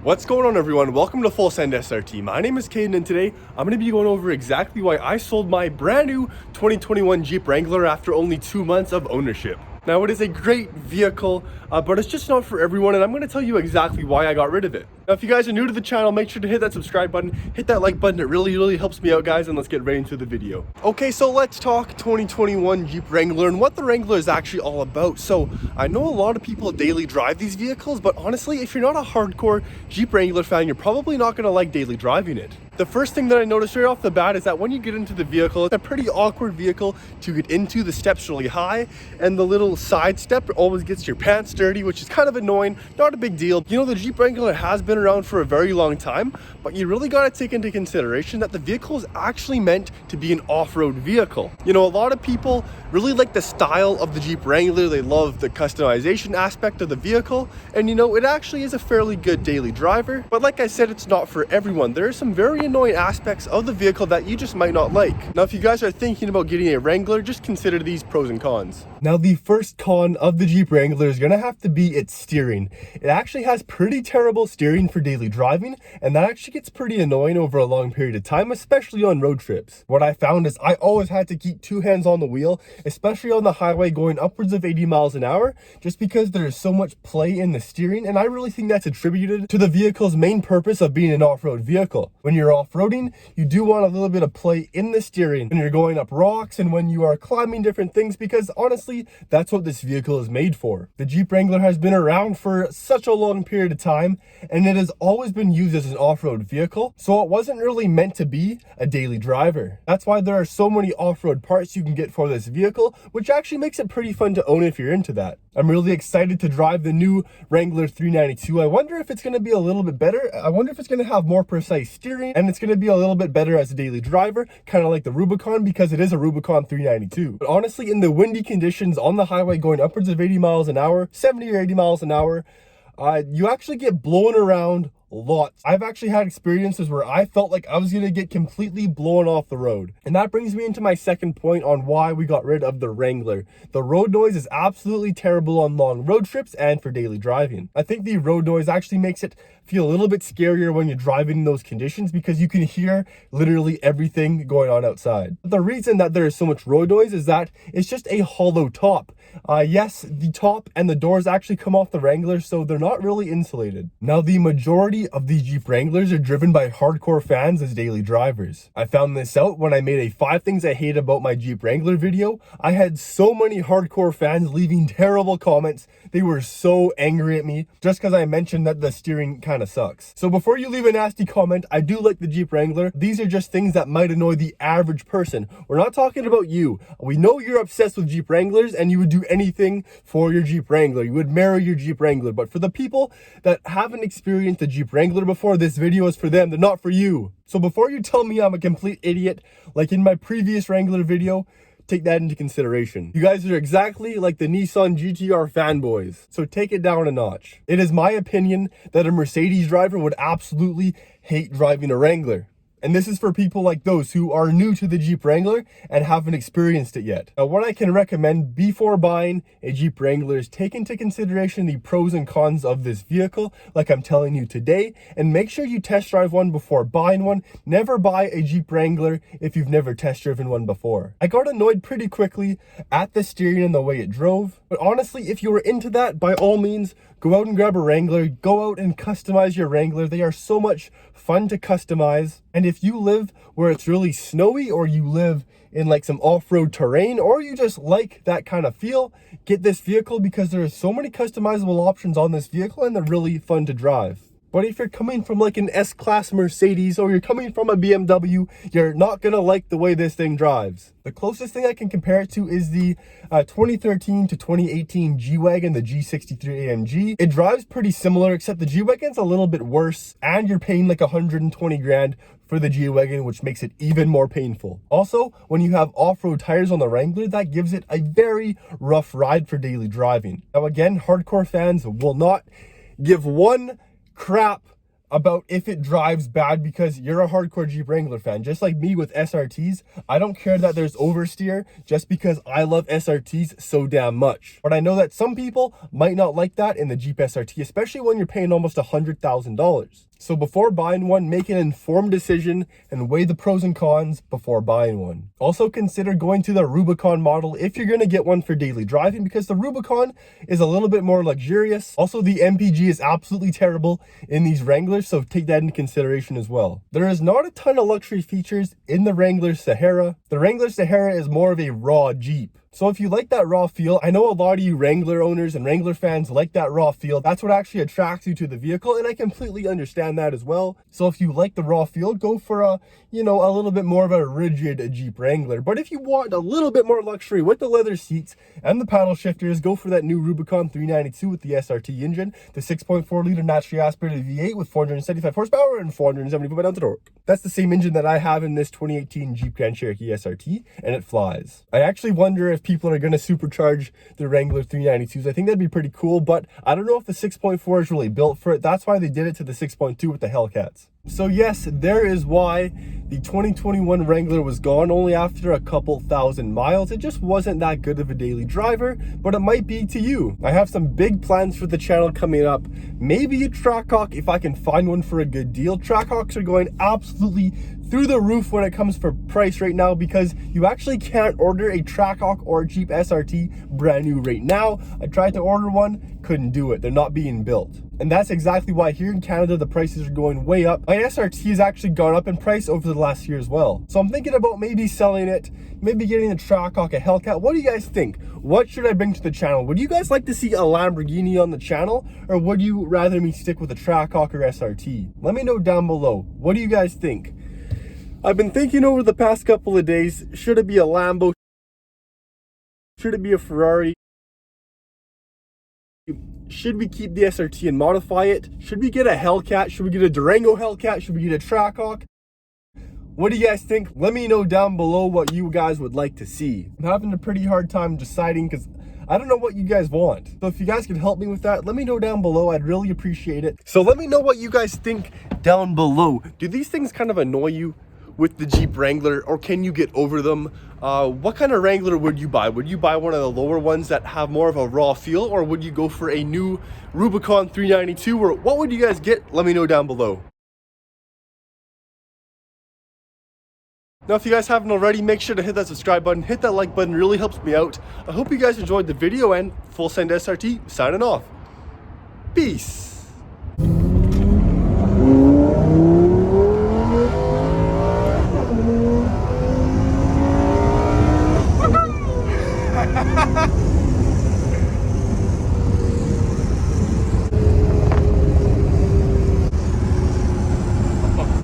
What's going on, everyone? Welcome to Full Send SRT. My name is Caden, and today I'm going to be going over exactly why I sold my brand new 2021 Jeep Wrangler after only 2 months of ownership. Now, it is a great vehicle, but it's just not for everyone, and I'm going to tell you exactly why I got rid of it. Now, if you guys are new to the channel, make sure to hit that subscribe button, hit that like button. It really helps me out, guys, and let's get right into the video. Okay, so let's talk 2021 Jeep Wrangler and what the Wrangler is actually all about. So, I know a lot of people daily drive these vehicles, but honestly, if you're not a hardcore Jeep Wrangler fan, you're probably not going to like daily driving it. The first thing that I noticed right off the bat is that when you get into the vehicle, it's a pretty awkward vehicle to get into. The steps really high, and the little side step always gets your pants dirty, which is kind of annoying. Not a big deal. You know, the Jeep Wrangler has been around for a very long time, but you really got to take into consideration that the vehicle is actually meant to be an off-road vehicle. You know, a lot of people really like the style of the Jeep Wrangler. They love the customization aspect of the vehicle, and you know, it actually is a fairly good daily driver. But like I said, it's not for everyone. There are some very annoying aspects of the vehicle that you just might not like. Now, if you guys are thinking about getting a Wrangler, just consider these pros and cons. Now, the first con of the Jeep Wrangler is gonna have to be its steering. It actually has pretty terrible steering for daily driving, and that actually gets pretty annoying over a long period of time, especially on road trips. What I found is I always had to keep 2 hands on the wheel, especially on the highway going upwards of 80 miles an hour, just because there is so much play in the steering, and I really think that's attributed to the vehicle's main purpose of being an off-road vehicle. When you're off-roading, you do want a little bit of play in the steering when you're going up rocks and when you are climbing different things, because honestly, that's what this vehicle is made for. The Jeep Wrangler has been around for such a long period of time, and it has always been used as an off-road vehicle, so it wasn't really meant to be a daily driver. That's why there are so many off-road parts you can get for this vehicle, which actually makes it pretty fun to own if you're into that. I'm really excited to drive the new Wrangler 392. I wonder if it's going to be a little bit better. I wonder if it's going to have more precise steering, and it's going to be a little bit better as a daily driver, kind of like the Rubicon, because it is a Rubicon 392. But honestly, in the windy conditions on the highway going upwards of 80 miles an hour, 70 or 80 miles an hour, you actually get blown around lots. I've actually had experiences where I felt like I was going to get completely blown off the road. And that brings me into my second point on why we got rid of the Wrangler. The road noise is absolutely terrible on long road trips and for daily driving. I think the road noise actually makes it feel a little bit scarier when you're driving in those conditions, because you can hear literally everything going on outside. The reason that there is so much road noise is that it's just a hollow top. Yes, the top and the doors actually come off the Wrangler, so they're not really insulated. Now, the majority of these Jeep Wranglers are driven by hardcore fans as daily drivers. I found this out when I made a 5 things I hate about my Jeep Wrangler video. I had so many hardcore fans leaving terrible comments. They were so angry at me just because I mentioned that the steering kind of sucks. So before you leave a nasty comment, I do like the Jeep Wrangler. These are just things that might annoy the average person. We're not talking about you. We know you're obsessed with Jeep Wranglers and you would do anything for your Jeep Wrangler. You would marry your Jeep Wrangler. But for the people that haven't experienced the Jeep Wrangler before, this video is for them. They're not for you. So before you tell me I'm a complete idiot, like in my previous Wrangler video, take that into consideration. You guys are exactly like the Nissan GTR fanboys, so take it down a notch. It is my opinion that a Mercedes driver would absolutely hate driving a Wrangler. And this is for people like those who are new to the Jeep Wrangler and haven't experienced it yet. Now, what I can recommend before buying a Jeep Wrangler is take into consideration the pros and cons of this vehicle, like I'm telling you today, and make sure you test drive one before buying one. Never buy a Jeep Wrangler if you've never test driven one before. I got annoyed pretty quickly at the steering and the way it drove, but honestly, if you were into that, by all means, go out and grab a Wrangler, go out and customize your Wrangler. They are so much fun to customize. And if you live where it's really snowy, or you live in like some off-road terrain, or you just like that kind of feel, get this vehicle, because there are so many customizable options on this vehicle and they're really fun to drive. But if you're coming from like an S-Class Mercedes, or you're coming from a BMW, you're not gonna like the way this thing drives. The closest thing I can compare it to is the 2013 to 2018 G-Wagon, the G63 AMG. It drives pretty similar, except the G-Wagon's a little bit worse, and you're paying like 120 grand for the G-Wagon, which makes it even more painful. Also, when you have off-road tires on the Wrangler, that gives it a very rough ride for daily driving. Now again, hardcore fans will not give one crap about if it drives bad because you're a hardcore Jeep Wrangler fan. Just like me with SRTs, I don't care that there's oversteer just because I love SRTs so damn much. But I know that some people might not like that in the Jeep SRT, especially when you're paying almost $100,000. So before buying one, make an informed decision and weigh the pros and cons before buying one. Also consider going to the Rubicon model if you're going to get one for daily driving, because the Rubicon is a little bit more luxurious. Also, the MPG is absolutely terrible in these Wranglers, so take that into consideration as well. There is not a ton of luxury features in the Wrangler Sahara. The Wrangler Sahara is more of a raw Jeep. So if you like that raw feel, I know a lot of you Wrangler owners and Wrangler fans like that raw feel. That's what actually attracts you to the vehicle, and I completely understand that as well. So if you like the raw feel, go for a little bit more of a rigid Jeep Wrangler. But if you want a little bit more luxury with the leather seats and the paddle shifters, go for that new Rubicon 392 with the SRT engine, the 6.4-liter naturally aspirated V8 with 475 horsepower and 470 foot-pounds of torque. That's the same engine that I have in this 2018 Jeep Grand Cherokee SRT, and it flies. I actually wonder if people are going to supercharge the Wrangler 392s. I think that'd be pretty cool, but I don't know if the 6.4 is really built for it. That's why they did it to the 6.2 with the Hellcats. So yes, there is why the 2021 Wrangler was gone only after a couple thousand miles. It just wasn't that good of a daily driver, but it might be to you. I have some big plans for the channel coming up. Maybe a Trackhawk if I can find one for a good deal. Trackhawks are going absolutely through the roof when it comes for price right now, because you actually can't order a Trackhawk or a Jeep SRT brand new right now. I tried to order one, couldn't do it. They're not being built. And that's exactly why here in Canada, the prices are going way up. My SRT has actually gone up in price over the last year as well. So I'm thinking about maybe selling it, maybe getting a Trackhawk, a Hellcat. What do you guys think? What should I bring to the channel? Would you guys like to see a Lamborghini on the channel, or would you rather me stick with a Trackhawk or SRT? Let me know down below. What do you guys think? I've been thinking over the past couple of days, should it be a Lambo? Should it be a Ferrari? Should we keep the SRT and modify it? Should we get a Hellcat? Should we get a Durango Hellcat? Should we get a Trackhawk? What do you guys think? Let me know down below what you guys would like to see. I'm having a pretty hard time deciding because I don't know what you guys want. So if you guys could help me with that, let me know down below. I'd really appreciate it. So let me know what you guys think down below. Do these things kind of annoy you with the Jeep Wrangler, or can you get over them? What kind of Wrangler would you buy? Would you buy one of the lower ones that have more of a raw feel, or would you go for a new Rubicon 392, or what would you guys get? Let me know down below. Now, if you guys haven't already, make sure to hit that subscribe button, hit that like button, it really helps me out. I hope you guys enjoyed the video, and Full Send SRT signing off. Peace.